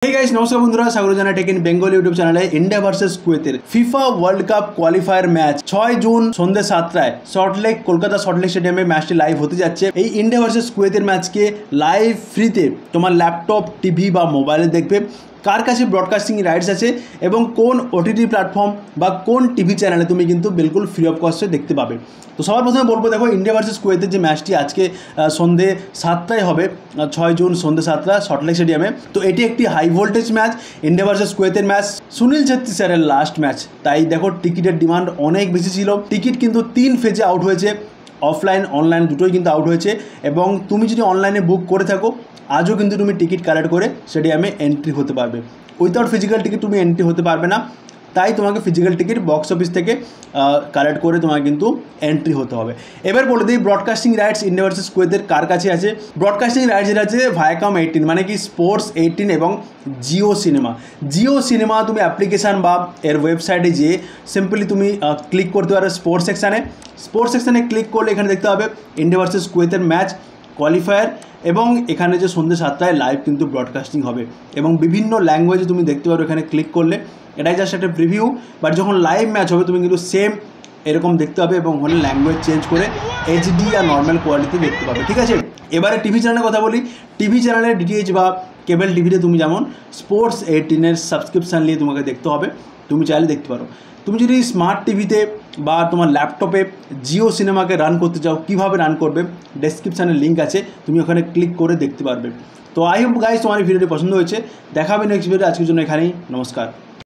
Hey guys नमस्कार बंधुरा स्वागत জানাই টেক ইন বেঙ্গল ইউটিউব চ্যানেলে ইন্ডিয়া ভার্সেস কুয়েতের FIFA world cup qualifier match 6 June সন্ধ্যে 7টায় সল্টলেক কলকাতা সল্টলেক স্টেডিয়ামে ম্যাচটি লাইভ হতে যাচ্ছে। এই ইন্ডিয়া ভার্সেস কুয়েতের ম্যাচকে লাইভ ফ্রিতে তোমার ল্যাপটপ টিভি বা মোবাইলে দেখবে। কার কাছে ব্রডকাস্টিং রাইটস আছে এবং কোন ওটিটি প্ল্যাটফর্ম বা কোন টিভি চ্যানেলে তুমি কিন্তু বিলকুল ফ্রি অফ কস্টে দেখতে পাবে। তো সবার প্রথমে বলবো, দেখো ইন্ডিয়া ভার্সেস কুয়েতের যে ম্যাচটি আজকে সন্ধ্যে 7টায় হবে, 6 জুন সন্ধ্যে 7টা সল্টলেক স্টেডিয়ামে। তো এটি একটি high voltage match, India versus কুয়েতের ম্যাচ, সুনীল ছেত্রী স্যারের লাস্ট ম্যাচ। তাই দেখো টিকিটের ডিমান্ড অনেক বেশি ছিল। টিকিট কিন্তু 3 ফেজে আউট হয়েছে, অফলাইন অনলাইন দুটোই কিন্তু আউট হয়েছে। এবং তুমি যদি অনলাইনে বুক করে থাকো আজও কিন্তু তুমি টিকিট কালেক্ট করে স্টেডিয়ামে এন্ট্রি হতে পারবে। উইথাউট ফিজিক্যাল টিকিট তুমি এন্ট্রি হতে পারবে না, তাই তোমাকে ফিজিক্যাল টিকিট বক্স অফিস থেকে কালেক্ট করে তোমাকে কিন্তু এন্ট্রি হতে হবে। এবার বলে দিই ব্রডকাস্টিং রাইটস ইন্ডিয়া ভার্সেস কুয়েতের কার কাছে আছে। ব্রডকাস্টিং রাইটস যেটা আছে ভায়াকম 18 মানে কি স্পোর্টস 18 এবং জিও সিনেমা। জিও সিনেমা তুমি অ্যাপ্লিকেশান বা এর ওয়েবসাইটে যেয়ে সিম্পলি তুমি ক্লিক করতে পারবে স্পোর্টস সেকশানে। স্পোর্টস সেকশানে ক্লিক করলে এখানে দেখতে হবে ইন্ডিয়া ভার্সেস কুয়েতের ম্যাচ কোয়ালিফায়ার, এবং এখানে যে সন্ধ্যে 7টায় লাইভ কিন্তু ব্রডকাস্টিং হবে এবং বিভিন্ন ল্যাঙ্গুয়েজে তুমি দেখতে পারো এখানে ক্লিক করলে। এটাই জাস্ট একটা প্রিভিউ, বাট যখন লাইভ ম্যাচ হবে তুমি কিন্তু সেম এরকম দেখতে পাবে এবং হলে ল্যাঙ্গুয়েজ চেঞ্জ করে এইচডি আর নর্মাল কোয়ালিটিতে দেখতে পাবে, ঠিক আছে। এবারে টিভি চ্যানেলের কথা বলি। টিভি চ্যানেলের ডিটিএইচ বা কেবল টিভিতে তুমি যেমন স্পোর্টস 18-এর সাবস্ক্রিপশান নিয়ে তোমাকে দেখতে হবে, তুমি চাইলে দেখতে পারো। তুমি যদি স্মার্ট টিভিতে বা তোমার ল্যাপটপে জিও সিনেমাকে রান করতে চাও, কীভাবে রান করবে ডেসক্রিপশানে লিঙ্ক আছে, তুমি ওখানে ক্লিক করে দেখতে পারবে। তো আই হোপ গাইস তোমার ভিডিওটি পছন্দ হয়েছে। দেখা হবে নেক্সট ভিডিও। আজকের জন্য এখানেই, নমস্কার।